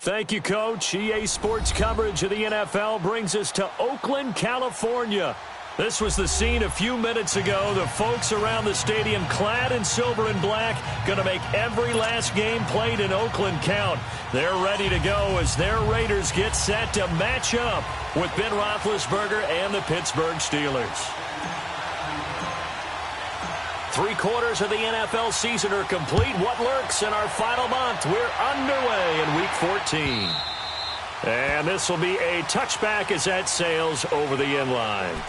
Thank you, Coach. EA Sports coverage of the NFL brings us to Oakland, California. This was the scene a few minutes ago. The folks around the stadium clad in silver and black going to make every last game played in Oakland count. They're ready to go as their Raiders get set to match up with Ben Roethlisberger and the Pittsburgh Steelers. 3/4 of the NFL season are complete. What lurks in our final month? We're underway in Week 14. And this will be a touchback as that sails over the end line.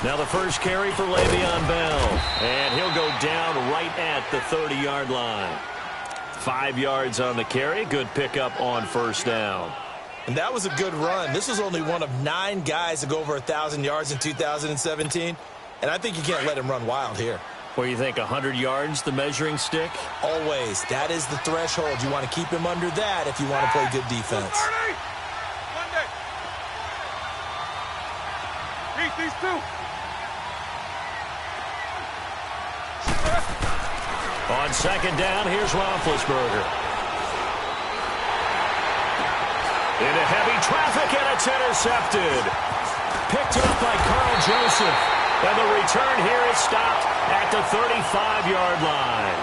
Now the first carry for Le'Veon Bell, and he'll go down right at the 30-yard line. 5 yards on the carry. Good pickup on first down. And that was a good run. This was only one of 9 guys to go over 1,000 yards in 2017, and I think you can't let him run wild here. What do you think, 100 yards, the measuring stick? Always. That is the threshold. You want to keep him under that if you want to play good defense. Beat these two. On second down, here's Roethlisberger. Into heavy traffic, and it's intercepted. Picked up by Carl Joseph. And the return here is stopped at the 35-yard line.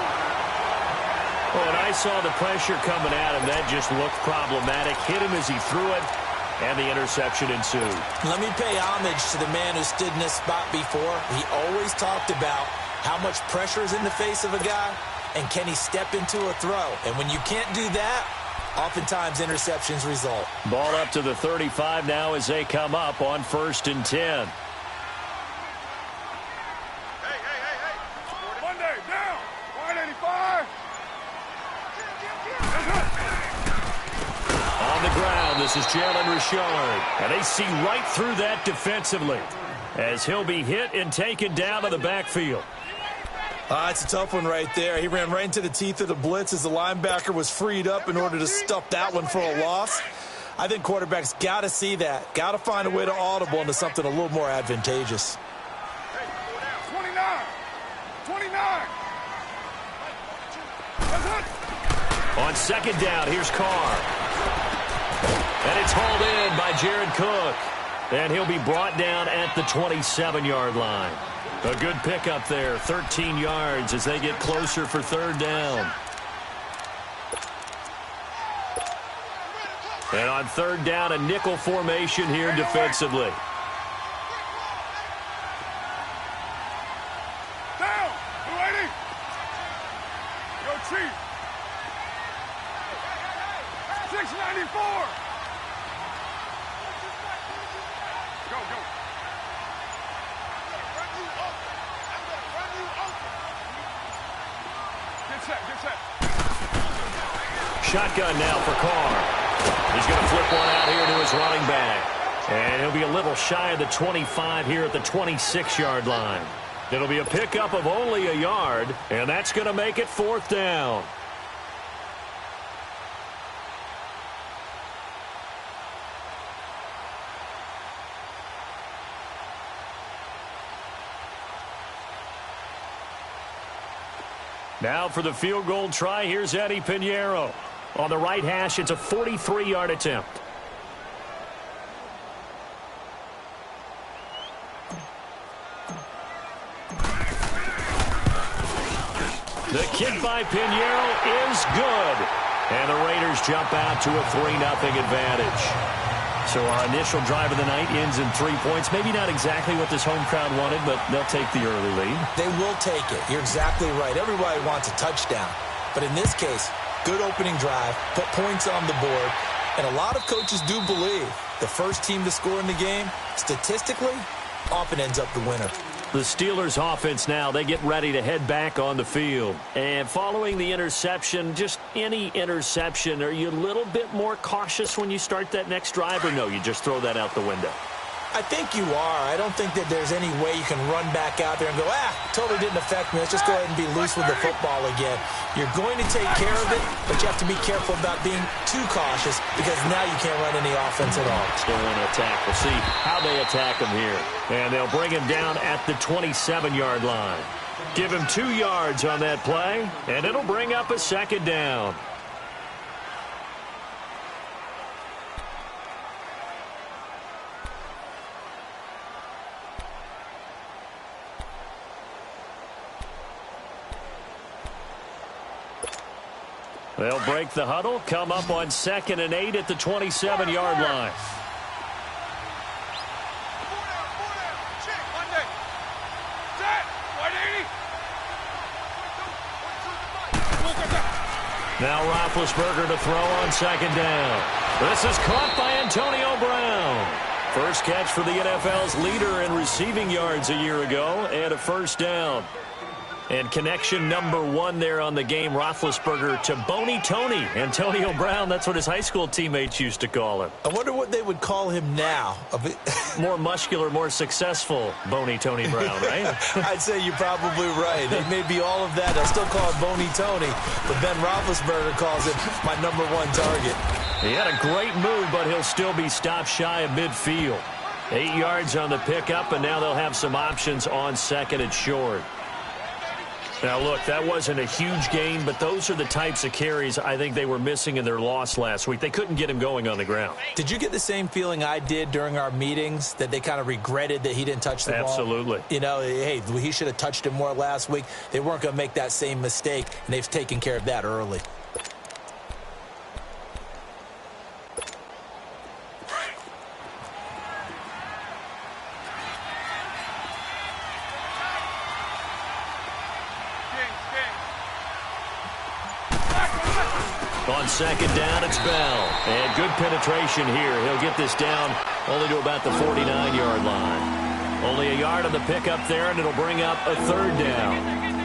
When I saw the pressure coming at him, that just looked problematic. Hit him as he threw it, and the interception ensued. Let me pay homage to the man who stood in this spot before. He always talked about how much pressure is in the face of a guy, and can he step into a throw? And when you can't do that, oftentimes interceptions result. Ball up to the 35 now as they come up on 1st and 10. Monday, down. Wide 85. On the ground, this is Jalen Richard. And they see right through that defensively as he'll be hit and taken down to the backfield. It's a tough one right there. He ran right into the teeth of the blitz as the linebacker was freed up in order to stuff that one for a loss. I think quarterbacks got to see that. Got to find a way to audible into something a little more advantageous. 29. On second down, here's Carr. And it's hauled in by Jared Cook. And he'll be brought down at the 27-yard line. A good pickup there, 13 yards as they get closer for 3rd down. And on 3rd down, a nickel formation here defensively. Down, 280. Yo, Chief. 694. Go. Get set. Shotgun now for Carr. He's going to flip one out here to his running back. And he'll be a little shy of the 25 here at the 26-yard line. It'll be a pickup of only a yard, and that's going to make it 4th down. Now for the field goal try, here's Eddie Pinheiro. On the right hash, it's a 43-yard attempt. The kick by Pinheiro is good. And the Raiders jump out to a 3-0 advantage. So our initial drive of the night ends in 3 points. Maybe not exactly what this home crowd wanted, but they'll take the early lead. They will take it. You're exactly right. Everybody wants a touchdown. But in this case, good opening drive, put points on the board, And a lot of coaches do believe the first team to score in the game, statistically, often ends up the winner. The Steelers offense now, they get ready to head back on the field. And following the interception, just any interception, are you a little bit more cautious when you start that next drive, or no, you just throw that out the window? I think you are. I don't think that there's any way you can run back out there and go, totally didn't affect me. Let's just go ahead and be loose with the football again. You're going to take care of it, but you have to be careful about being too cautious because now you can't run any offense at all. Still want to attack. We'll see how they attack him here. And they'll bring him down at the 27-yard line. Give him 2 yards on that play, and it'll bring up a second down. They'll break the huddle, come up on 2nd and 8 at the 27-yard line. Now Roethlisberger to throw on 2nd down. This is caught by Antonio Brown. First catch for the NFL's leader in receiving yards a year ago, and a first down. And connection number 1 there on the game, Roethlisberger to Boney Tony. Antonio Brown, that's what his high school teammates used to call him. I wonder what they would call him now. More muscular, more successful Boney Tony Brown, right? I'd say you're probably right. It may be all of that. They'll still call it Boney Tony, but Ben Roethlisberger calls it my number 1 target. He had a great move, but he'll still be stopped shy of midfield. 8 yards on the pickup, and now they'll have some options on 2nd and short. Now, look, that wasn't a huge gain, but those are the types of carries I think they were missing in their loss last week. They couldn't get him going on the ground. Did you get the same feeling I did during our meetings, that they kind of regretted that he didn't touch the ball? Absolutely. You know, hey, he should have touched it more last week. They weren't going to make that same mistake, and they've taken care of that early. On 2nd down, it's Bell. And good penetration here. He'll get this down only to about the 49-yard line. Only a yard on the pickup there, and it'll bring up a 3rd down.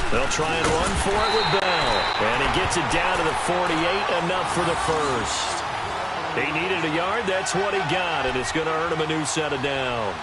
They'll try and run for it with Bell. And he gets it down to the 48, enough for the first. He needed a yard, that's what he got, and it's going to earn him a new set of downs.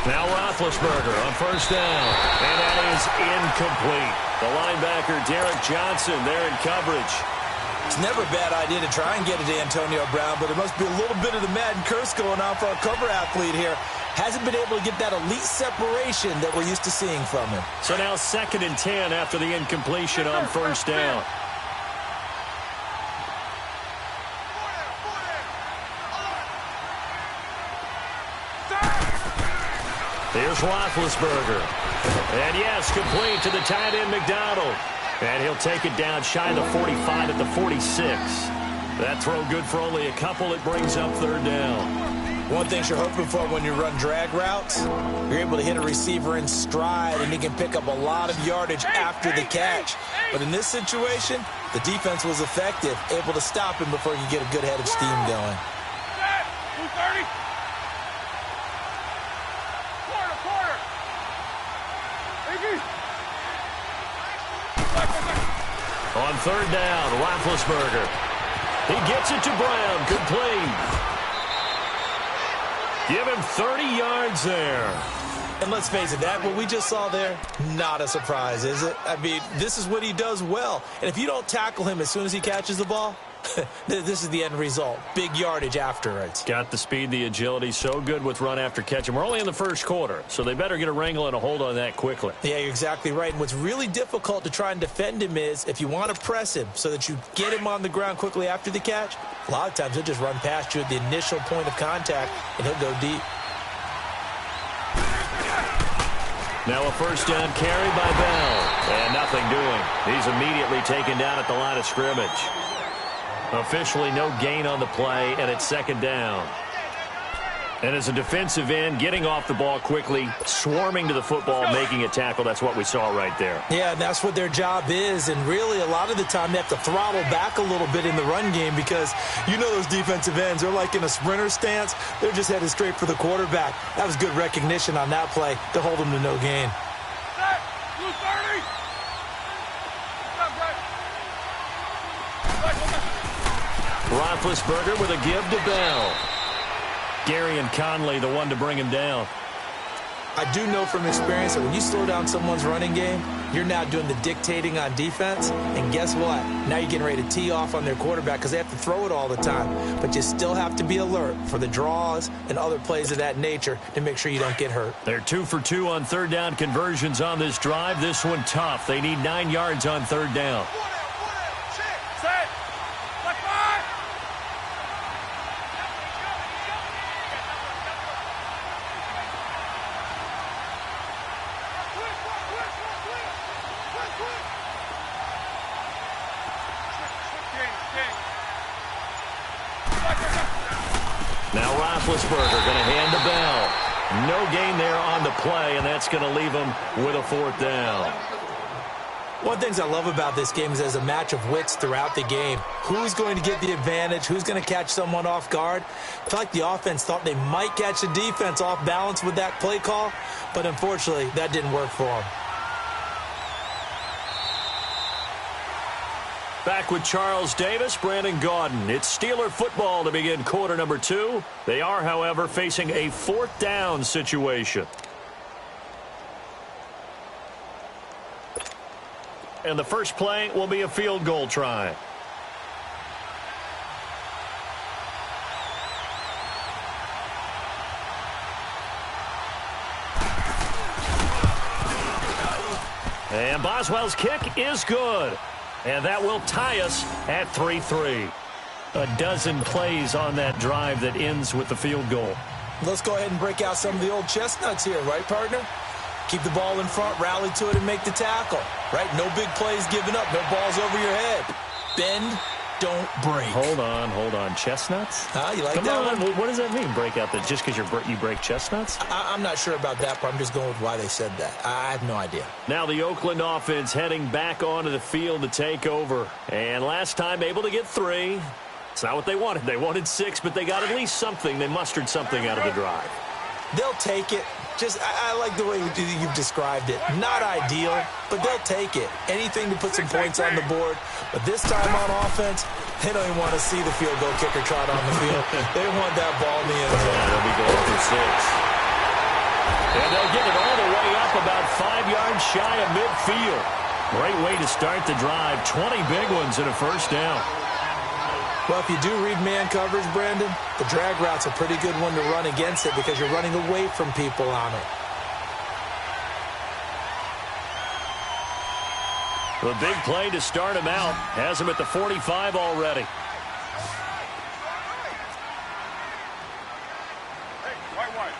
Now Roethlisberger on 1st down, and that is incomplete. The linebacker, Derek Johnson, there in coverage. It's never a bad idea to try and get it to Antonio Brown, but there must be a little bit of the Madden curse going on for our cover athlete here. Hasn't been able to get that elite separation that we're used to seeing from him. So now 2nd and 10 after the incompletion on 1st down. Here's Roethlisberger. And yes, complete to the tight end McDonald. And he'll take it down shy of the 45 at the 46. That throw good for only a couple. It brings up 3rd down. One thing you're hoping for when you run drag routes, you're able to hit a receiver in stride, and he can pick up a lot of yardage after the catch. But in this situation, the defense was effective, able to stop him before he could get a good head of steam going. 230. On 3rd down, Roethlisberger. He gets it to Brown. Complete. Give him 30 yards there. And let's face it, that what we just saw there, not a surprise, is it? I mean, this is what he does well. And if you don't tackle him as soon as he catches the ball, This is the end result. Big yardage afterwards. Got the speed, the agility, so good with run after catch. And we're only in the first quarter, so they better get a wrangle and a hold on that quickly. Yeah, you're exactly right. And what's really difficult to try and defend him is if you want to press him so that you get him on the ground quickly after the catch, a lot of times he'll just run past you at the initial point of contact, and he'll go deep. Now a first down carry by Bell. And nothing doing. He's immediately taken down at the line of scrimmage. Officially no gain on the play, and it's second down. And as a defensive end, getting off the ball quickly, swarming to the football, making a tackle, that's what we saw right there. Yeah, and that's what their job is. And really, a lot of the time, they have to throttle back a little bit in the run game because you know those defensive ends, they're like in a sprinter stance. They're just headed straight for the quarterback. That was good recognition on that play to hold them to no gain. Blue 30. Roethlisberger with a give to Bell. Gary and Conley, the one to bring him down. I do know from experience that when you slow down someone's running game, you're now doing the dictating on defense. And guess what? Now you're getting ready to tee off on their quarterback because they have to throw it all the time. But you still have to be alert for the draws and other plays of that nature to make sure you don't get hurt. They're 2 for 2 on third down conversions on this drive. This one tough. They need 9 yards on third down. Set. Left 5. Now Roethlisberger going to hand the Bell. No gain there on the play, and that's going to leave him with a fourth down. One of the things I love about this game is there's a match of wits throughout the game. Who's going to get the advantage? Who's going to catch someone off guard? I feel like the offense thought they might catch the defense off balance with that play call, but unfortunately, that didn't work for them. Back with Charles Davis, Brandon Gaudin. It's Steeler football to begin quarter number 2. They are, however, facing a fourth down situation. And the first play will be a field goal try. And Boswell's kick is good. And that will tie us at 3-3. A dozen plays on that drive that ends with the field goal. Let's go ahead and break out some of the old chestnuts here, right, partner? Keep the ball in front, rally to it, and make the tackle, right? No big plays given up, no balls over your head. Bend, don't break. Hold on. Chestnuts? You like Come that on. one? What does that mean, break out? That just because you break chestnuts? I'm not sure about that, but I'm just going with why they said that. I have no idea. Now the Oakland offense heading back onto the field to take over. And last time able to get 3. It's not what they wanted. They wanted 6, but they got at least something. They mustered something out of the drive. They'll take it. I like the way you've described it. Not ideal, but they'll take it. Anything to put some points on the board. But this time on offense, they don't even want to see the field goal kicker trot on the field. They want that ball in the end zone. Yeah, they'll be going for 6. And they'll get it all the way up about 5 yards shy of midfield. Great way to start the drive. 20 big ones and a first down. Well, if you do read man coverage, Brandon, the drag route's a pretty good one to run against it because you're running away from people on it. The big play to start him out has him at the 45 already. Hey, white.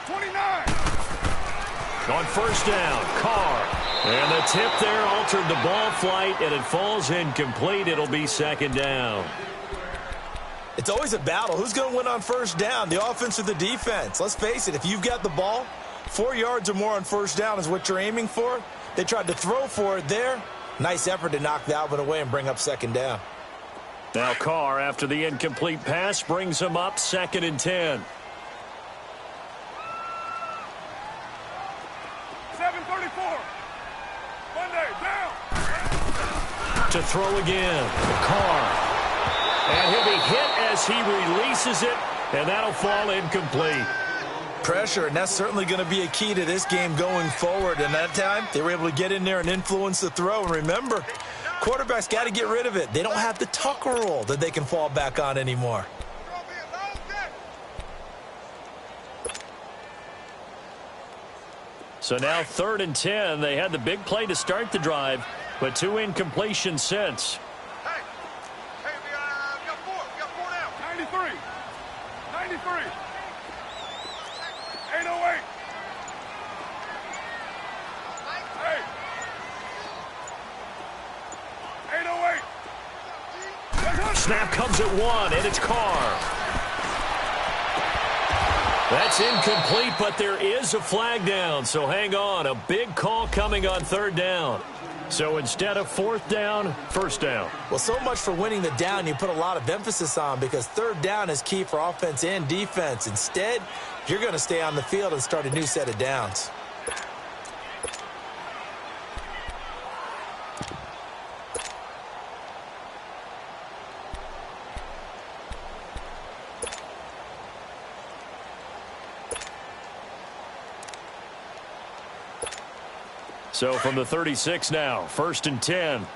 29. On first down, Carr. And the tip there altered the ball flight, and it falls incomplete. It'll be second down. It's always a battle. Who's going to win on first down, the offense or the defense? Let's face it, if you've got the ball, 4 yards or more on first down is what you're aiming for. They tried to throw for it there. Nice effort to knock that one away and bring up second down. Now Carr, after the incomplete pass, brings him up 2nd and 10. 7:34. Monday, down. To throw again, Carr. And he'll be hit as he releases it, and that'll fall incomplete. Pressure, and that's certainly going to be a key to this game going forward. And that time, they were able to get in there and influence the throw. And remember, Quarterback's got to get rid of it. They don't have the Tucker rule that they can fall back on anymore. So now 3rd and 10. They had the big play to start the drive, but 2 incompletions since. Hey, we got four now. 93. 93. 808. Hey. 808. Snap comes at 1, and it's Carr. That's incomplete, but there is a flag down, so hang on. A big call coming on 3rd down. So instead of 4th down, 1st down. Well, so much for winning the down you put a lot of emphasis on, because 3rd down is key for offense and defense. Instead, you're going to stay on the field and start a new set of downs. So from the 36 now, 1st and 10.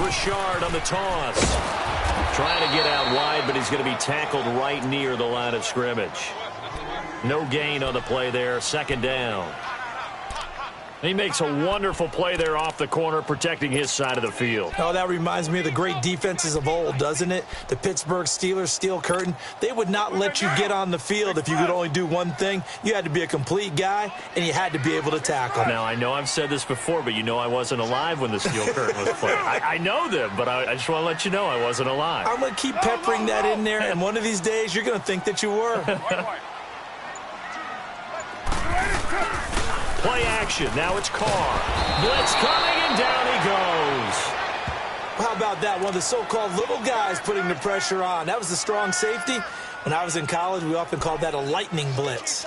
Richard on the toss. Trying to get out wide, but he's going to be tackled right near the line of scrimmage. No gain on the play there, 2nd down. He makes a wonderful play there off the corner, protecting his side of the field. Oh, that reminds me of the great defenses of old, doesn't it? The Pittsburgh Steelers, steel curtain. They would not let you get on the field if you could only do one thing. You had to be a complete guy, and you had to be able to tackle. Now, I know I've said this before, but you know I wasn't alive when the steel curtain was played. I know them, but I just want to let you know I wasn't alive. I'm going to keep peppering that in there, and one of these days you're going to think that you were. Play action. Now it's Carr. Blitz coming, and down he goes. How about that? One of the so-called little guys putting the pressure on. That was the strong safety. When I was in college, we often called that a lightning blitz.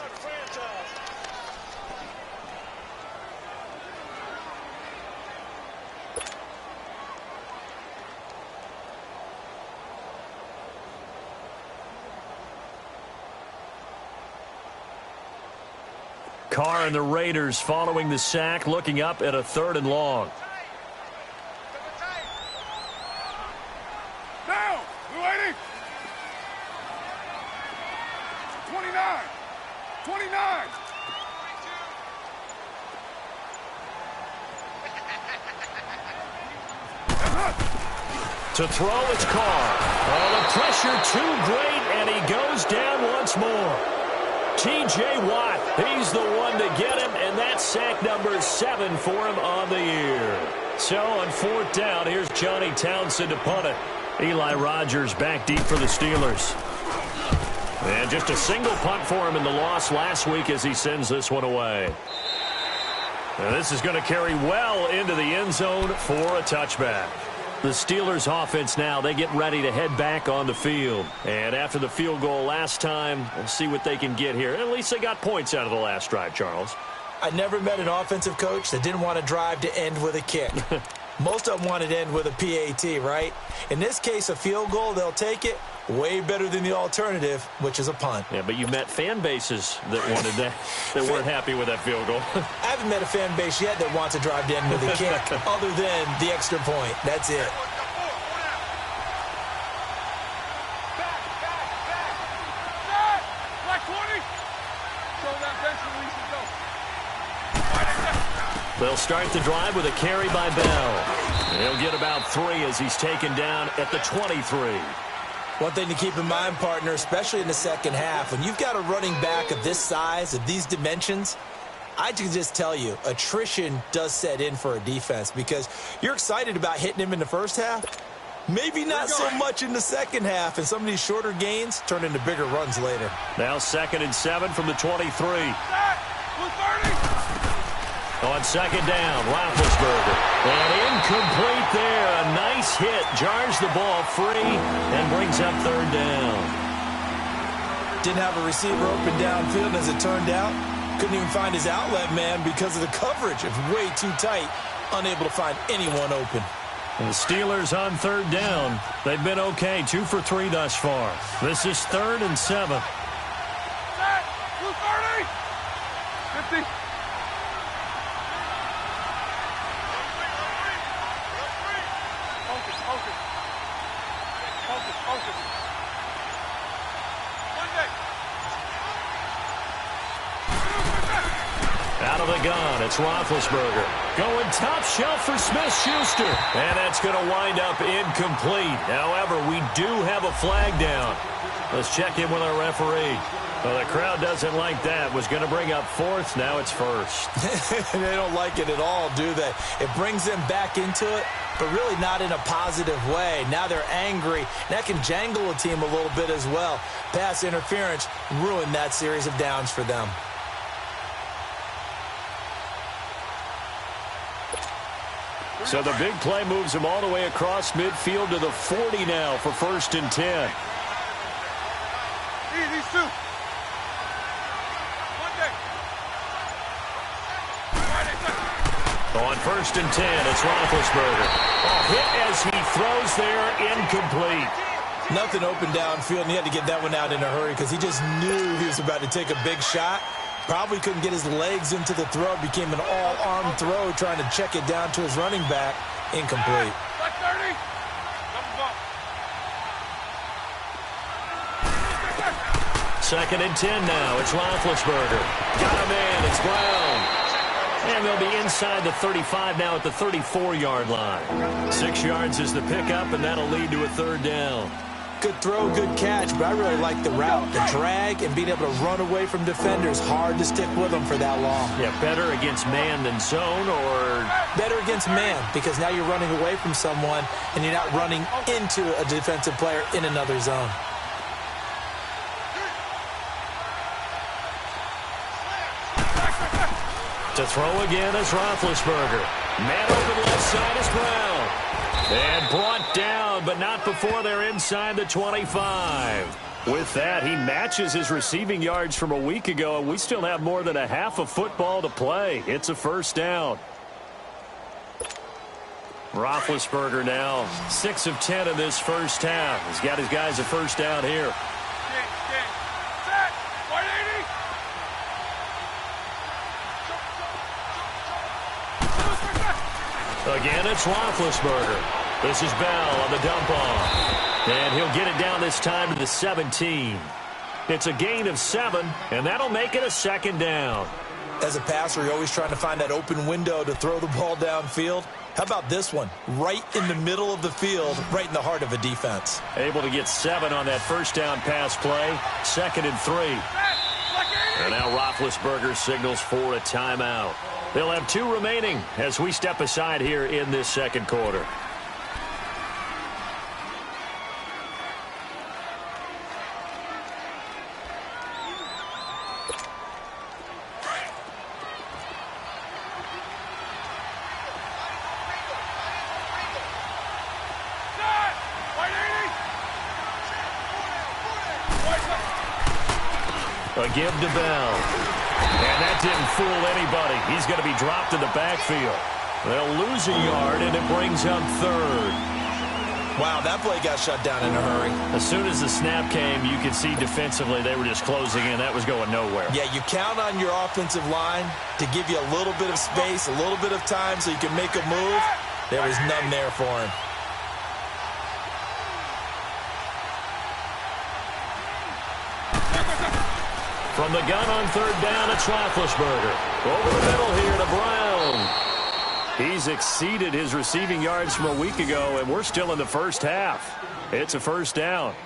Carr and the Raiders following the sack, looking up at a 3rd and long. Down. Blue 80. 29. 29. To throw, it's Carr. Oh, the pressure too great, and he goes down once more. T.J. Watt, he's the one to get him, and that's sack number 7 for him on the year. So on 4th down, here's Johnny Townsend to punt it. Eli Rogers back deep for the Steelers. And just a single punt for him in the loss last week as he sends this one away. And this is going to carry well into the end zone for a touchback. The Steelers offense now, they get ready to head back on the field. And after the field goal last time, we'll see what they can get here. At least they got points out of the last drive, Charles. I never met an offensive coach that didn't want to drive to end with a kick. Most of them wanted to end with a PAT, right? In this case, a field goal, they'll take it. Way better than the alternative, which is a punt. Yeah, but you met fan bases that wanted that, that weren't happy with that field goal. I haven't met a fan base yet that wants to drive to end with a kick, other than the extra point. That's it. They'll start the drive with a carry by Bell. He'll get about 3 as he's taken down at the 23. One thing to keep in mind, partner, especially in the second half, when you've got a running back of this size, of these dimensions, I can just tell you, attrition does set in for a defense because you're excited about hitting him in the first half. Maybe not so much in the second half, and some of these shorter gains turn into bigger runs later. Now 2nd and 7 from the 23. On 2nd down, Roethlisberger. And incomplete there. A nice hit. Jars the ball free and brings up 3rd down. Didn't have a receiver open downfield as it turned out. Couldn't even find his outlet man because of the coverage. It was way too tight. Unable to find anyone open. And the Steelers on 3rd down. They've been okay. 2 for 3 thus far. This is 3rd and 7. 50. Focus, focus. Focus, focus. Out of the gun, it's Roethlisberger. Going top shelf for Smith-Schuster. And that's going to wind up incomplete. However, we do have a flag down. Let's check in with our referee. Well, the crowd doesn't like that. Was going to bring up fourth. Now it's first. They don't like it at all, do they? It brings them back into it, but really not in a positive way. Now they're angry. That can jangle a team a little bit as well. Pass interference ruined that series of downs for them. So the big play moves them all the way across midfield to the 40 now for 1st and 10. These two. On 1st and 10, it's Roethlisberger. Hit as he throws there, incomplete. Nothing open downfield, and he had to get that one out in a hurry because he just knew he was about to take a big shot. Probably couldn't get his legs into the throw. Became an all-arm throw trying to check it down to his running back. Incomplete. 30. 2nd and 10 now. It's Roethlisberger. Got him in. It's Brown. And they'll be inside the 35 now at the 34-yard line. 6 yards is the pickup, and that'll lead to a 3rd down. Good throw, good catch, but I really like the route. The drag and being able to run away from defenders. Hard to stick with them for that long. Yeah, better against man than zone, or better against man, because now you're running away from someone and you're not running into a defensive player in another zone. To throw again is Roethlisberger. Man open left side is Brown. And brought down, but not before they're inside the 25. With that, he matches his receiving yards from a week ago, and we still have more than a half of football to play. It's a 1st down. Roethlisberger now 6 of 10 in this 1st half. He's got his guys a 1st down here. Again, it's Roethlisberger. This is Bell on the dump off. And he'll get it down this time to the 17. It's a gain of 7, and that'll make it a 2nd down. As a passer, you're always trying to find that open window to throw the ball downfield. How about this one? Right in the middle of the field, right in the heart of a defense. Able to get 7 on that 1st down pass play. 2nd and 3. And now Roethlisberger signals for a timeout. They'll have 2 remaining as we step aside here in this 2nd quarter. A give to Bell. And that didn't fool anybody. He's going to be dropped in the backfield. They'll lose a yard, and it brings up 3rd. Wow, that play got shut down in a hurry. As soon as the snap came, you could see defensively they were just closing in. That was going nowhere. Yeah, you count on your offensive line to give you a little bit of space, a little bit of time so you can make a move. There was none there for him. From the gun on 3rd down, it's Roethlisberger. Over the middle here to Brown. He's exceeded his receiving yards from a week ago, and we're still in the 1st half. It's a 1st down.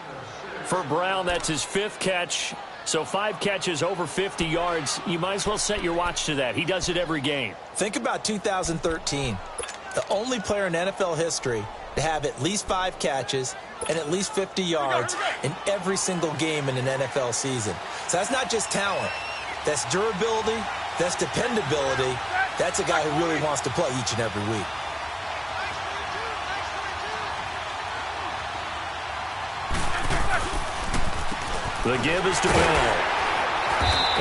For Brown, that's his 5th catch. So 5 catches over 50 yards. You might as well set your watch to that. He does it every game. Think about 2013. The only player in NFL history to have at least 5 catches and at least 50 yards in every single game in an NFL season. So that's not just talent. That's durability. That's dependability. That's a guy who really wants to play each and every week. The give is to Bell.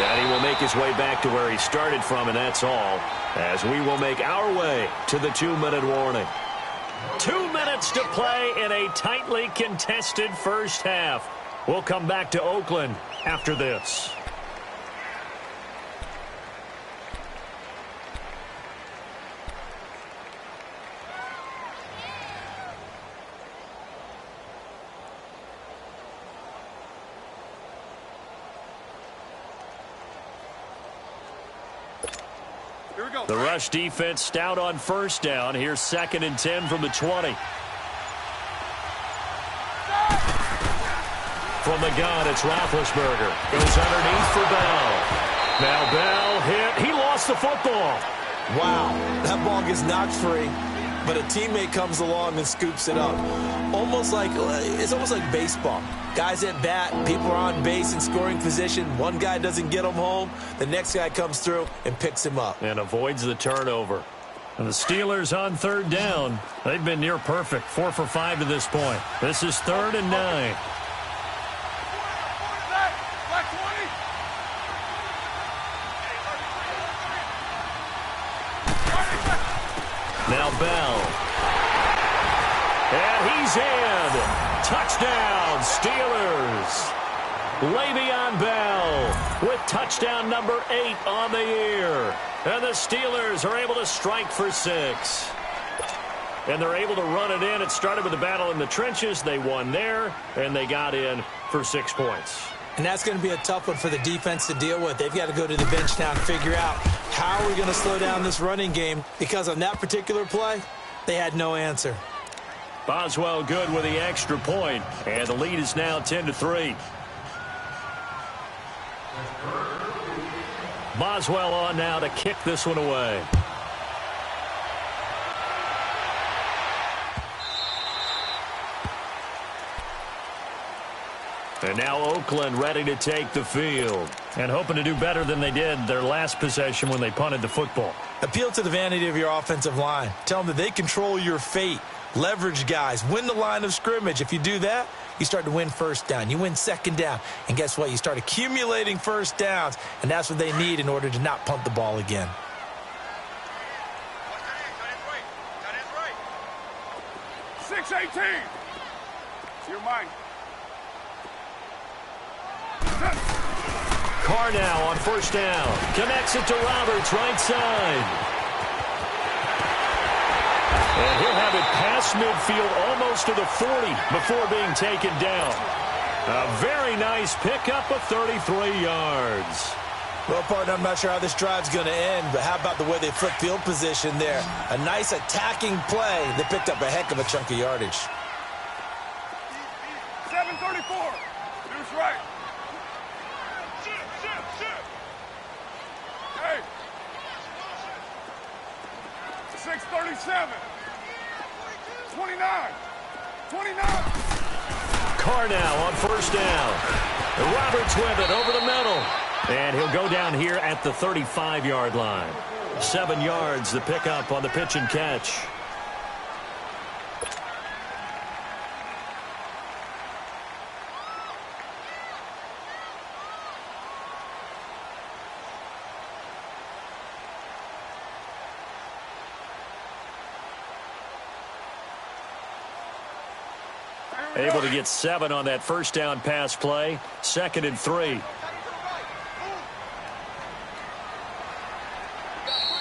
And he will make his way back to where he started from, and that's all, as we will make our way to the 2-minute warning. 2 minutes to play in a tightly contested 1st half. We'll come back to Oakland after this. Here we go. The rush defense stout on first down. Here's 2nd and 10 from the 20. From the gun, it's Roethlisberger. Goes underneath for Bell. Now Bell hit. He lost the football. Wow, that ball gets knocked free, but a teammate comes along and scoops it up. It's almost like baseball. Guys at bat, people are on base in scoring position. One guy doesn't get him home. The next guy comes through and picks him up. And avoids the turnover. And the Steelers on 3rd down. They've been near perfect. 4 for 5 to this point. This is 3rd and 9. Now Bell. And he's in. Touchdown, Steelers. Le'Veon Bell with touchdown number 8 on the year. And the Steelers are able to strike for 6. And they're able to run it in. It started with a battle in the trenches. They won there, and they got in for 6 points. And that's going to be a tough one for the defense to deal with. They've got to go to the bench now and figure out how are we going to slow down this running game, because on that particular play, they had no answer. Boswell good with the extra point, and the lead is now 10-3. Boswell on now to kick this one away. And now Oakland ready to take the field and hoping to do better than they did their last possession when they punted the football. Appeal to the vanity of your offensive line. Tell them that they control your fate. Leverage guys. Win the line of scrimmage. If you do that, you start to win first down. You win second down. And guess what? You start accumulating first downs, and that's what they need in order to not punt the ball again. 6-18. It's your mind. Carr now on first down. Connects it to Roberts, right side. And he'll have it past midfield almost to the 40 before being taken down. A very nice pickup of 33 yards. Well, partner, I'm not sure how this drive's going to end, but how about the way they flip field position there? A nice attacking play. They picked up a heck of a chunk of yardage. 7:34. Deuce right. Hey. 6:37. 29. Carr now on first down. Roberts with it over the middle. And he'll go down here at the 35-yard line. 7 yards, the pickup on the pitch and catch. Able to get 7 on that first down pass play. 2nd and 3.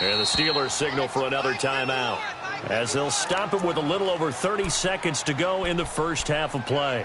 And the Steelers signal for another timeout, as they'll stop it with a little over 30 seconds to go in the first half of play.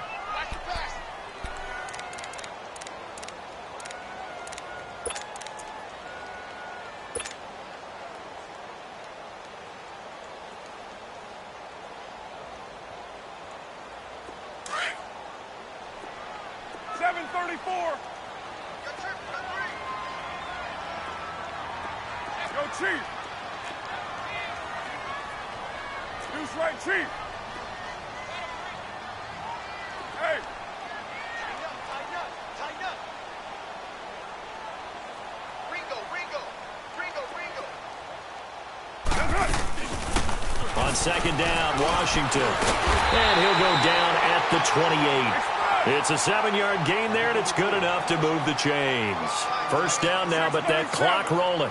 Second down, Washington. And he'll go down at the 28. It's a 7-yard gain there, and it's good enough to move the chains. First down now, but that clock rolling.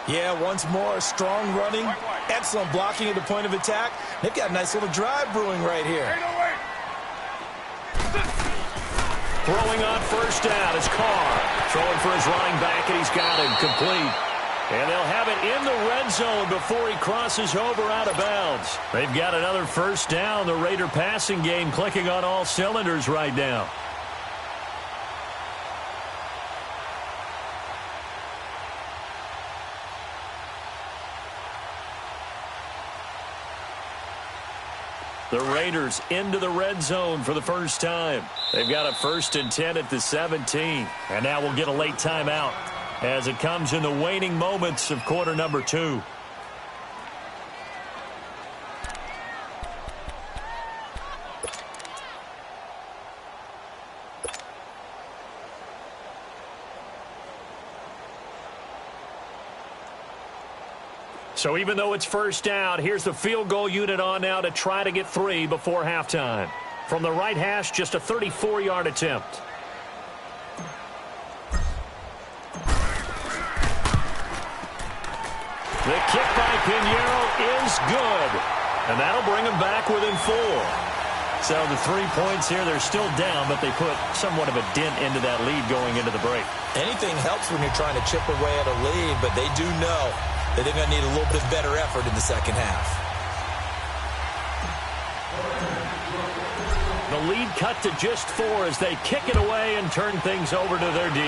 Yeah, once more, strong running, excellent blocking at the point of attack. They've got a nice little drive brewing right here. Throwing on first down is Carr. Throwing for his running back, and he's got him complete. And they'll have it in the red zone before he crosses over out of bounds. They've got another first down. The Raider passing game clicking on all cylinders right now. The Raiders into the red zone for the first time. They've got a 1st and 10 at the 17. And now we'll get a late timeout as it comes in the waning moments of quarter number 2. So even though it's first down, here's the field goal unit on now to try to get 3 before halftime. From the right hash, just a 34-yard attempt. The kick by Pinheiro is good. And that'll bring them back within 4. So the 3 points here, they're still down, but they put somewhat of a dent into that lead going into the break. Anything helps when you're trying to chip away at a lead, but they do know that they're going to need a little bit better effort in the second half. The lead cut to just 4 as they kick it away and turn things over to their D.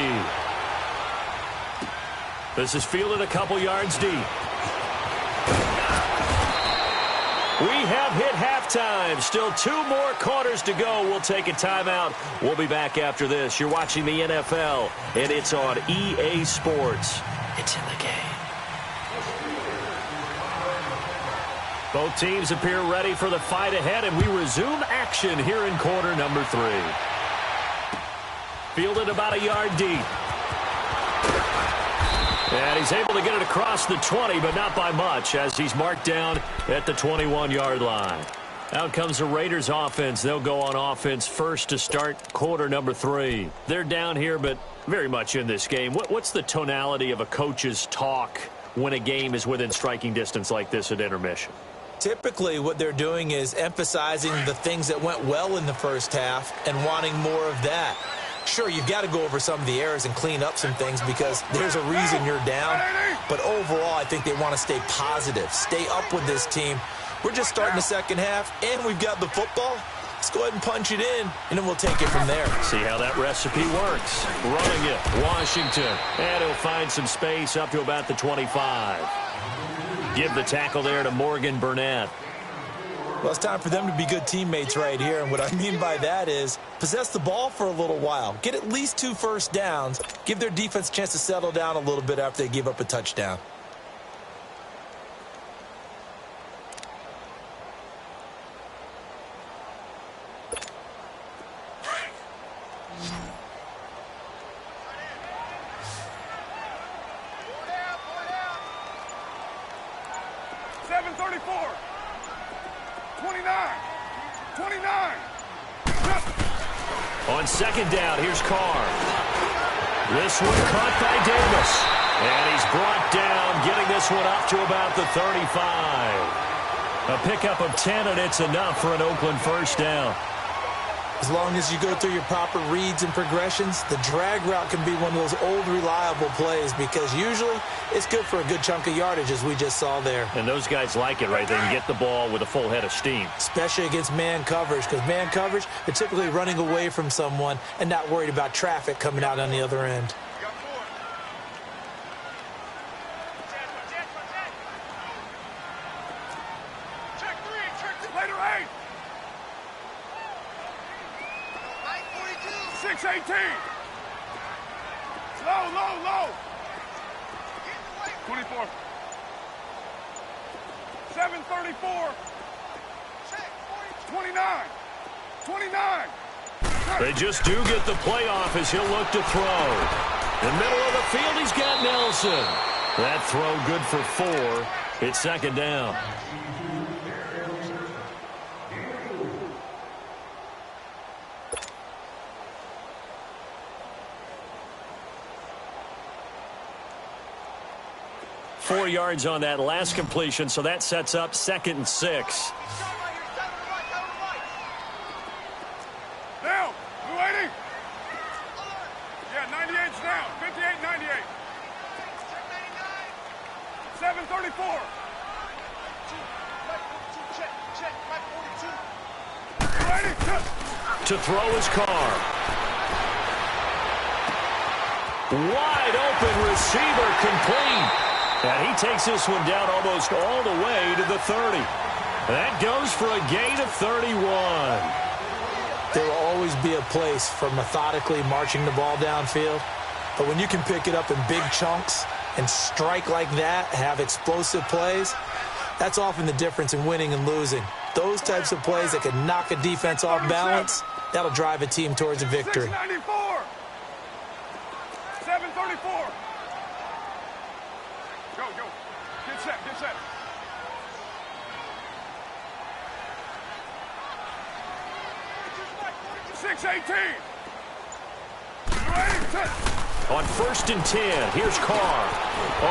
This is fielded a couple yards deep. We have hit halftime. Still 2 more quarters to go. We'll take a timeout. We'll be back after this. You're watching the NFL, and it's on EA Sports. It's in the game. Both teams appear ready for the fight ahead, and we resume action here in quarter number 3. Fielded about a yard deep. And he's able to get it across the 20, but not by much, as he's marked down at the 21-yard line. Out comes the Raiders offense. They'll go on offense first to start quarter number 3. They're down here, but very much in this game. What's the tonality of a coach's talk when a game is within striking distance like this at intermission? Typically, what they're doing is emphasizing the things that went well in the first half and wanting more of that. Sure, you've got to go over some of the errors and clean up some things because there's a reason you're down. But overall, I think they want to stay positive, stay up with this team. We're just starting the second half, and we've got the football. Let's go ahead and punch it in, and then we'll take it from there. See how that recipe works. Running it, Washington. And he'll find some space up to about the 25. Give the tackle there to Morgan Burnett. Well, it's time for them to be good teammates right here, and what I mean by that is possess the ball for a little while. Get at least 2 first downs. Give their defense a chance to settle down a little bit after they give up a touchdown. On second down, here's Carr. This one caught by Davis. And he's brought down, getting this one up to about the 35. A pickup of 10, and it's enough for an Oakland first down. As long as you go through your proper reads and progressions, the drag route can be one of those old reliable plays because usually it's good for a good chunk of yardage, as we just saw there. And those guys like it, right? They can get the ball with a full head of steam. Especially against man coverage, because man coverage, they're typically running away from someone and not worried about traffic coming out on the other end. Low. 24. 734. 29. 29. They just do get the playoff as he'll look to throw. In the middle of the field, he's got Nelson. That throw good for 4. It's second down. Four yards on that last completion, so that sets up 2nd and 6. Down. We waiting? Yeah, 98's down. 58, 98. 734. Ready? To throw his Carr. Wide open receiver complete. And he takes this one down almost all the way to the 30. That goes for a gain of 31. There will always be a place for methodically marching the ball downfield. But when you can pick it up in big chunks and strike like that, have explosive plays, that's often the difference in winning and losing. Those types of plays that can knock a defense off balance, that'll drive a team towards a victory. 694. 734. Go, go. Get set, get set. 618. On 1st and 10, here's Carr.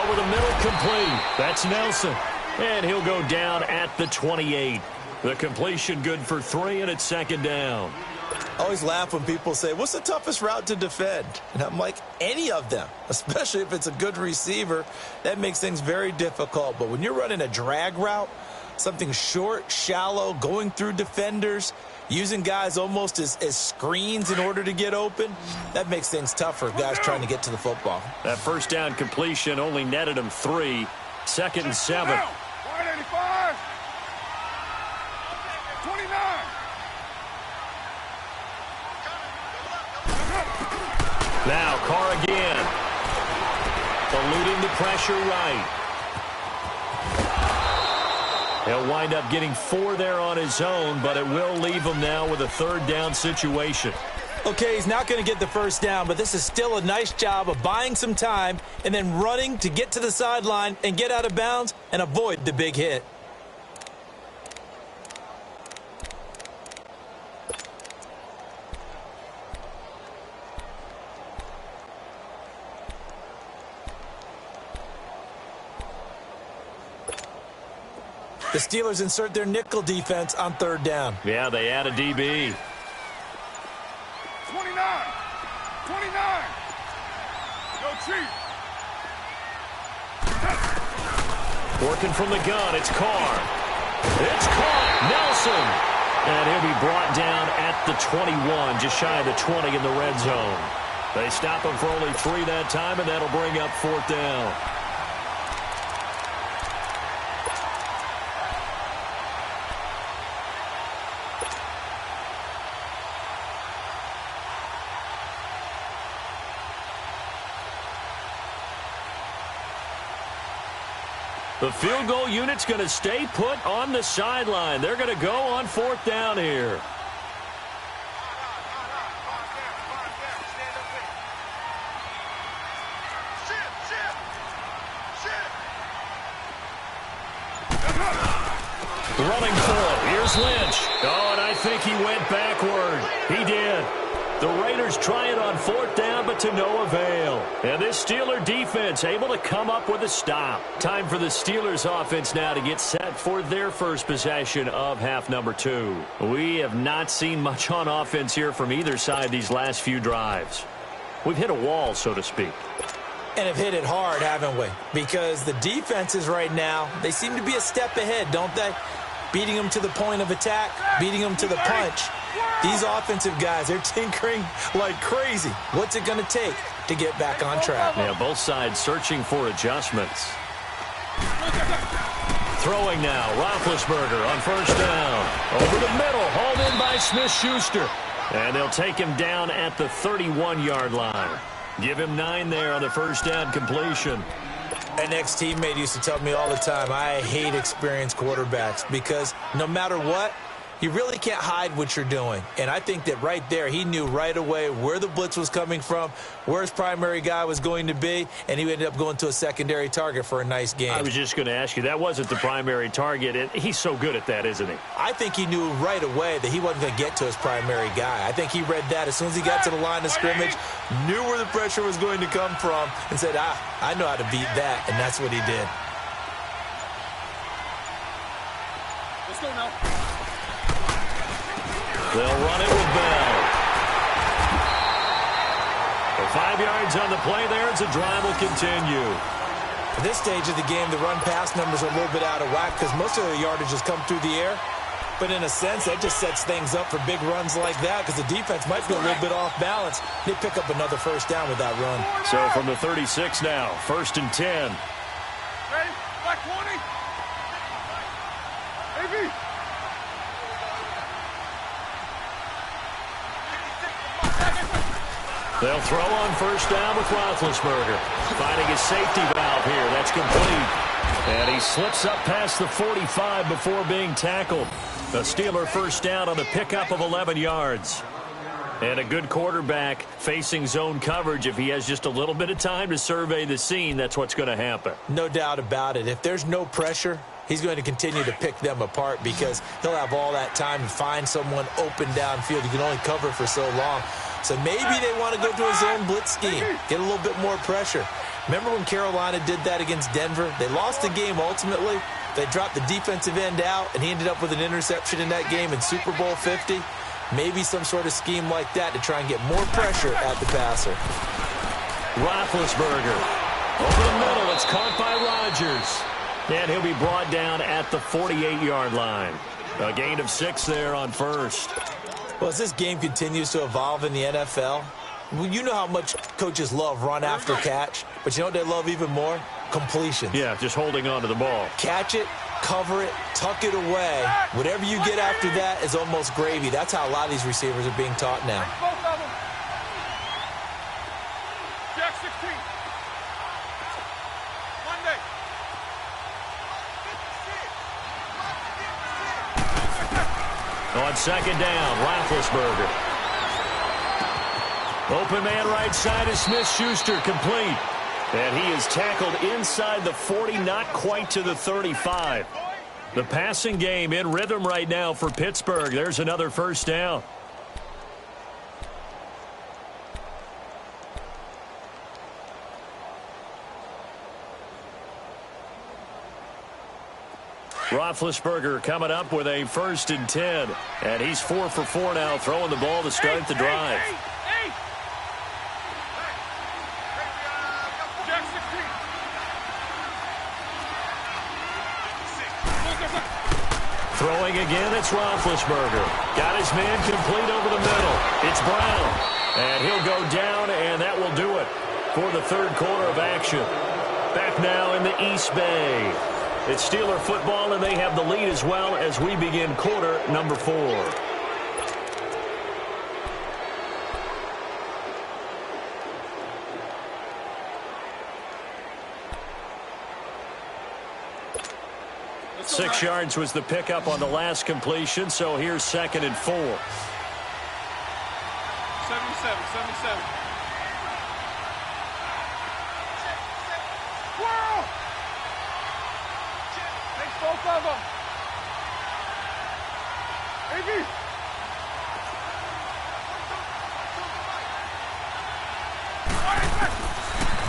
Over the middle, complete. That's Nelson. And he'll go down at the 28. The completion good for 3, and it's 2nd down. I always laugh when people say, what's the toughest route to defend? And I'm like, any of them, especially if it's a good receiver. That makes things very difficult. But when you're running a drag route, something short, shallow, going through defenders, using guys almost as screens in order to get open, that makes things tough for guys trying to get to the football. That 1st down completion only netted him 3. 2nd and 7. 185. 29. Now Carr again. Eluding the pressure right. He'll wind up getting 4 there on his own, but it will leave him now with a 3rd down situation. Okay, he's not going to get the 1st down, but this is still a nice job of buying some time and then running to get to the sideline and get out of bounds and avoid the big hit. The Steelers insert their nickel defense on 3rd down. Yeah, they add a DB. 29. 29. Go Chief. Working from the gun, it's Carr. It's caught. Nelson. And he'll be brought down at the 21, just shy of the 20 in the red zone. They stop him for only 3 that time, and that'll bring up 4th down. The field goal unit's going to stay put on the sideline. They're going to go on 4th down here. Running for it. Here's Lynch. Oh, and I think he went backward. He did. The Raiders try it on 4th down, but to no avail. And this Steeler defense able to come up with a stop. Time for the Steelers offense now to get set for their first possession of half number 2. We have not seen much on offense here from either side these last few drives. We've hit a wall, so to speak. And have hit it hard, haven't we? Because the defenses right now, they seem to be a step ahead, don't they? Beating them to the point of attack, beating them to the punch. These offensive guys, they're tinkering like crazy. What's it going to take to get back on track? Yeah, both sides searching for adjustments. Throwing now, Roethlisberger on 1st down. Over the middle, hauled in by Smith-Schuster. And they'll take him down at the 31-yard line. Give him 9 there on the 1st down completion. An ex-teammate used to tell me all the time, I hate experienced quarterbacks because no matter what, you really can't hide what you're doing. And I think that right there, he knew right away where the blitz was coming from, where his primary guy was going to be, and he ended up going to a secondary target for a nice game. I was just going to ask you, that wasn't the primary target. And he's so good at that, isn't he? I think he knew right away that he wasn't going to get to his primary guy. I think he read that as soon as he got to the line of scrimmage, knew where the pressure was going to come from, and said, I know how to beat that, and that's what he did. Let's go now. They'll run it with Bell. For 5 yards on the play there, as the drive will continue. At this stage of the game, the run-pass numbers are a little bit out of whack because most of the yardage has come through the air. But in a sense, that just sets things up for big runs like that because the defense might be a little bit off balance. They pick up another 1st down with that run. So from the 36 now, 1st and 10. Ready? Black 20. They'll throw on first down with Roethlisberger. Finding his safety valve here. That's complete. And he slips up past the 45 before being tackled. The Steeler first down on a pickup of 11 yards. And a good quarterback facing zone coverage. If he has just a little bit of time to survey the scene, that's what's going to happen. No doubt about it. If there's no pressure, he's going to continue to pick them apart because he'll have all that time to find someone open downfield. You can only cover for so long. So maybe they want to go to a zone blitz scheme, get a little bit more pressure. Remember when Carolina did that against Denver? They lost the game ultimately. They dropped the defensive end out, and he ended up with an interception in that game in Super Bowl 50. Maybe some sort of scheme like that to try and get more pressure at the passer. Roethlisberger. Over the middle, it's caught by Rodgers. And he'll be brought down at the 48-yard line. A gain of 6 there on first. Well, as this game continues to evolve in the NFL, you know how much coaches love run after catch, but you know what they love even more? Completions. Yeah, just holding on to the ball. Catch it, cover it, tuck it away. Whatever you get after that is almost gravy. That's how a lot of these receivers are being taught now. Jack 16. Monday. On second down, Roethlisberger. Open man right side is Smith-Schuster, complete. And he is tackled inside the 40, not quite to the 35. The passing game in rhythm right now for Pittsburgh. There's another first down. Roethlisberger coming up with a 1st and 10. And he's 4 for 4 now, throwing the ball to start the drive. Throwing again, it's Roethlisberger. Got his man complete over the middle. It's Brown. And he'll go down, and that will do it for the third quarter of action. Back now in the East Bay. It's Steeler football, and they have the lead as well as we begin quarter number 4. Six yards was the pickup on the last completion, so here's 2nd and 4. 77. Whoa! Takes both of them. AB.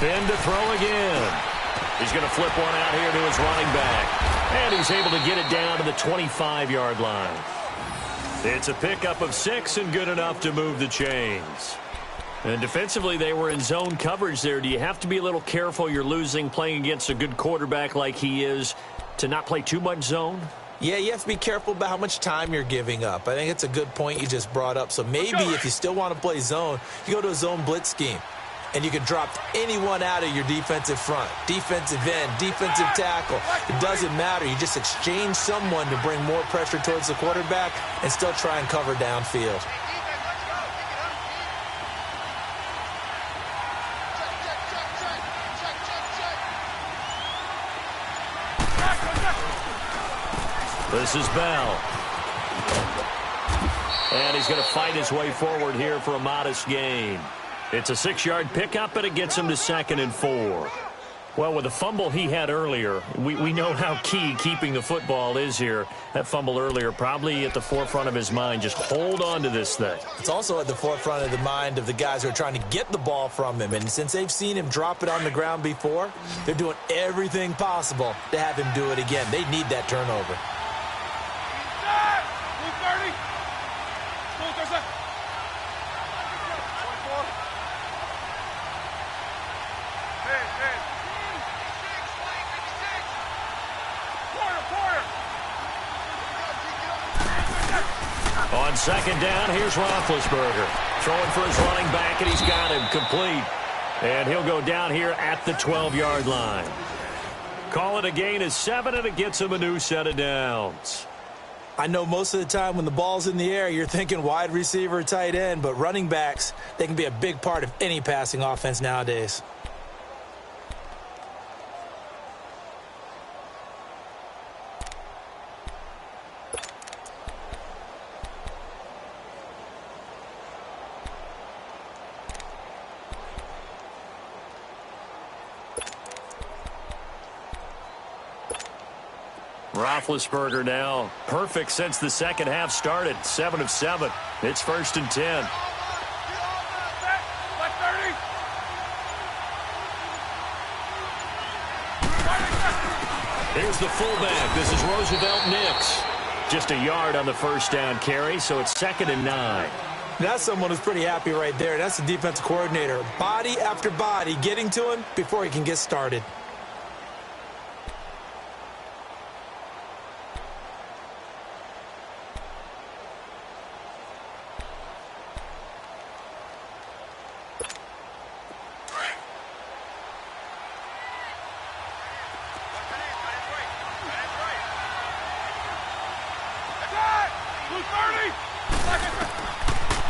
Ben to throw again. He's going to flip one out here to his running back. And he's able to get it down to the 25-yard line. It's a pickup of 6 and good enough to move the chains. And defensively, they were in zone coverage there. Do you have to be a little careful? You're losing playing against a good quarterback like he is to not play too much zone? Yeah, you have to be careful about how much time you're giving up. I think it's a good point you just brought up. So maybe if you still want to play zone, you go to a zone blitz scheme. And you can drop anyone out of your defensive front, defensive end, defensive tackle. It doesn't matter. You just exchange someone to bring more pressure towards the quarterback and still try and cover downfield. This is Bell. And he's going to fight his way forward here for a modest gain. It's a 6-yard pickup, but it gets him to 2nd and 4. Well, with the fumble he had earlier, we know how key keeping the football is here. That fumble earlier probably at the forefront of his mind. Just hold on to this thing. It's also at the forefront of the mind of the guys who are trying to get the ball from him. And since they've seen him drop it on the ground before, they're doing everything possible to have him do it again. They need that turnover. On second down, here's Roethlisberger. Throwing for his running back, and he's got him complete. And he'll go down here at the 12-yard line. Call it a gain of 7, and it gets him a new set of downs. I know most of the time when the ball's in the air, you're thinking wide receiver, tight end, but running backs, they can be a big part of any passing offense nowadays. Roethlisberger now perfect since the second half started. 7 of 7. It's 1st and 10. Here's the fullback. This is Roosevelt Nix. Just a yard on the first down carry, so it's 2nd and 9. That's someone who's pretty happy right there. That's the defensive coordinator. Body after body getting to him before he can get started.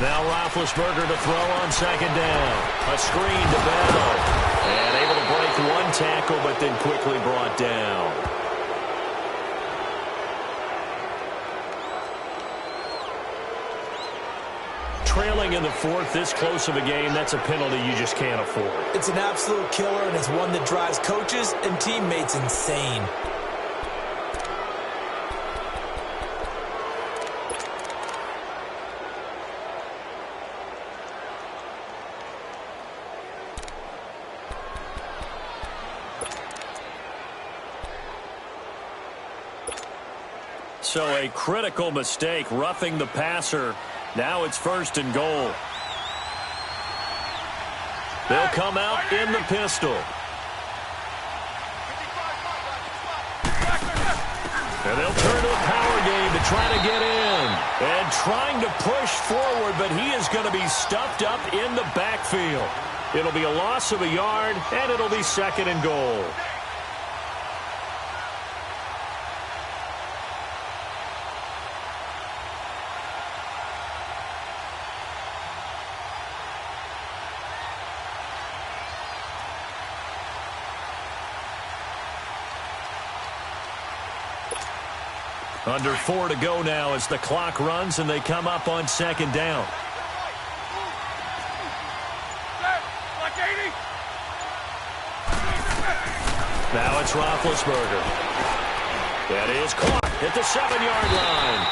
Now Roethlisberger to throw on 2nd down. A screen to Bell. And able to break one tackle, but then quickly brought down. Trailing in the 4th, this close of a game, that's a penalty you just can't afford. It's an absolute killer, and it's one that drives coaches and teammates insane. So a critical mistake, roughing the passer. Now it's 1st and goal. They'll come out in the pistol. And they'll turn to a power game to try to get in. And trying to push forward, but he is going to be stuffed up in the backfield. It'll be a loss of a yard, and it'll be 2nd and goal. Under 4 to go now as the clock runs and they come up on 2nd down. Now it's Roethlisberger. That is caught at the 7-yard line.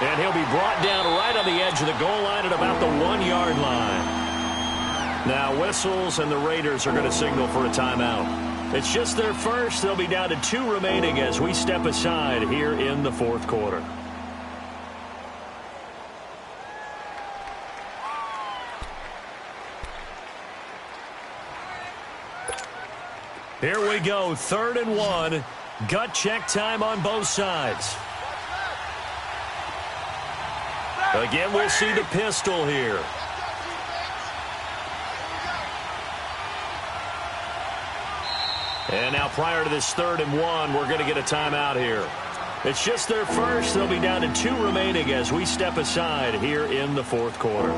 And he'll be brought down right on the edge of the goal line at about the 1-yard line. Now whistles and the Raiders are going to signal for a timeout. It's just their first. They'll be down to 2 remaining as we step aside here in the 4th quarter. Here we go, 3rd and 1. Gut check time on both sides. Again, we'll see the pistol here. And now prior to this 3rd and 1, we're going to get a timeout here. It's just their first. They'll be down to 2 remaining as we step aside here in the 4th quarter.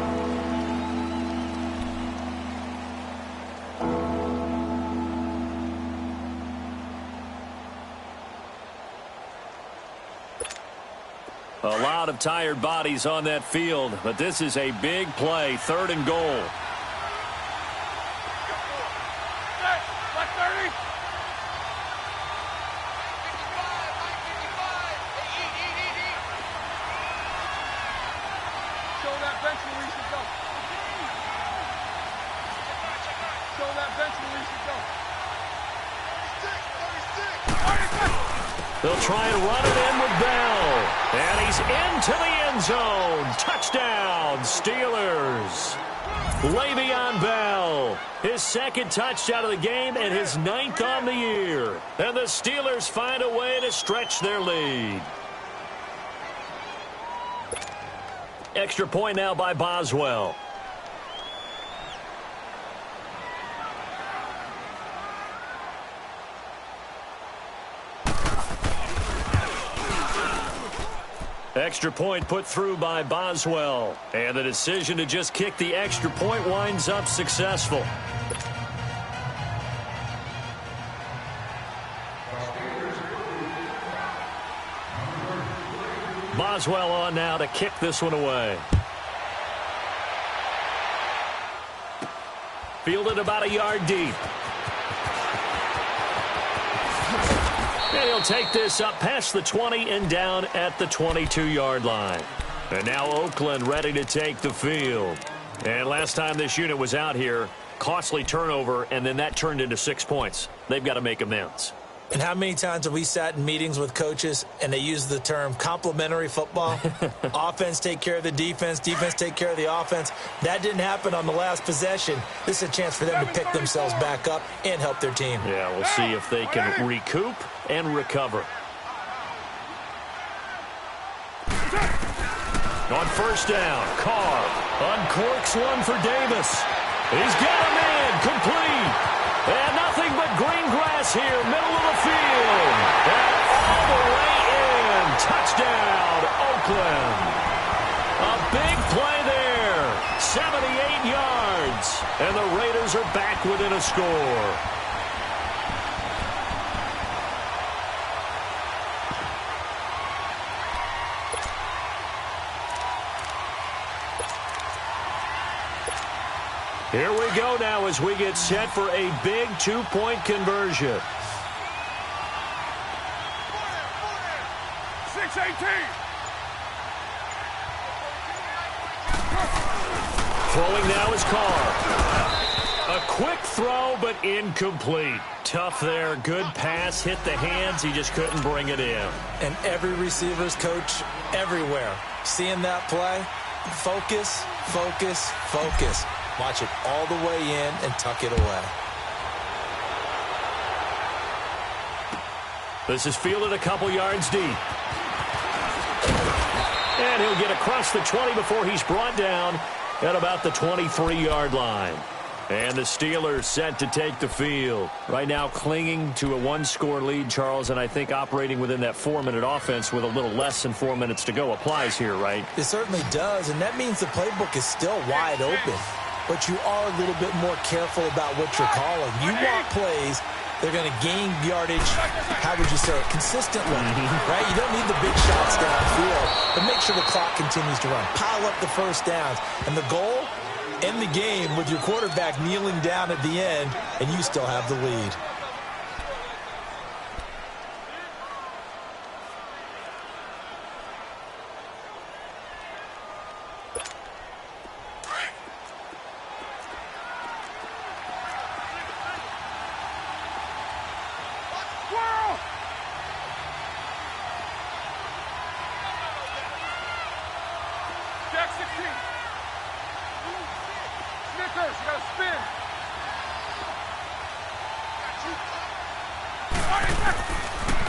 A lot of tired bodies on that field, but this is a big play, 3rd and goal. They'll try and run it in with Bell. And he's into the end zone. Touchdown, Steelers. Le'Veon Bell, his 2nd touchdown of the game and his 9th on the year. And the Steelers find a way to stretch their lead. Extra point now by Boswell. Extra point put through by Boswell. And the decision to just kick the extra point winds up successful. Boswell on now to kick this one away. Fielded about a yard deep. And he'll take this up past the 20 and down at the 22-yard line. And now Oakland ready to take the field. And last time this unit was out here, costly turnover, and then that turned into 6 points. They've got to make amends. And how many times have we sat in meetings with coaches and they use the term complementary football? Offense take care of the defense, defense take care of the offense. That didn't happen on the last possession. This is a chance for them to pick themselves back up and help their team. Yeah, we'll see if they can recoup and recover. On first down, Carr uncorks one for Davis. He's got a man complete. And nothing but green grass here, middle of the field. And all the way in. Touchdown, Oakland. A big play there. 78 yards. And the Raiders are back within a score. Here we go now as we get set for a big two-point conversion. 6-18. Throwing now is Carr. A quick throw, but incomplete. Tough there. Good pass. Hit the hands. He just couldn't bring it in. And every receiver's coach everywhere. Seeing that play, focus, focus, focus. Watch it all the way in and tuck it away. This is fielded a couple yards deep. And he'll get across the 20 before he's brought down at about the 23-yard line. And the Steelers set to take the field. Right now clinging to a one-score lead, Charles, and I think operating within that 4-minute offense with a little less than 4 minutes to go applies here, right? It certainly does, and that means the playbook is still wide open. But you are a little bit more careful about what you're calling. You want plays they're going to gain yardage, how would you say it, consistently, right? You don't need the big shots downfield, but make sure the clock continues to run. Pile up the first downs. And the goal, end the game with your quarterback kneeling down at the end, and you still have the lead.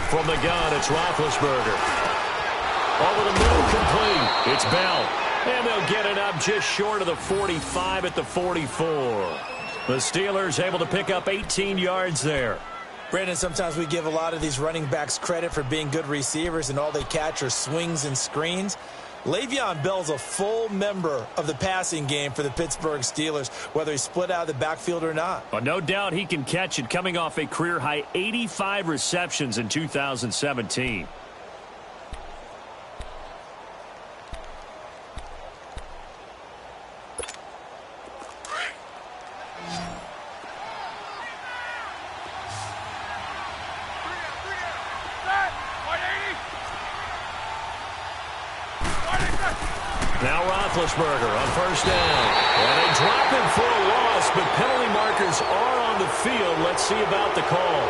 From the gun, it's Roethlisberger. Over the middle, complete. It's Bell. And they'll get it up just short of the 45 at the 44. The Steelers able to pick up 18 yards there. Brandon, sometimes we give a lot of these running backs credit for being good receivers, and all they catch are swings and screens. Le'Veon Bell's a full member of the passing game for the Pittsburgh Steelers, whether he's split out of the backfield or not. Well, no doubt he can catch it, coming off a career-high 85 receptions in 2017. Now Roethlisberger on first down. And they drop him for a loss, but penalty markers are on the field. Let's see about the call.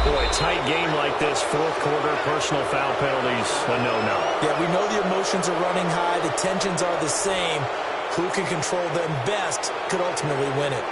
Boy, a tight game like this, fourth quarter, personal foul penalties, a no-no. Yeah, we know the emotions are running high. The tensions are the same. Who can control them best could ultimately win it.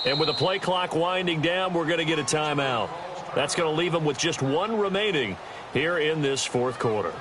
And with the play clock winding down, we're going to get a timeout. That's going to leave them with just one remaining here in this fourth quarter.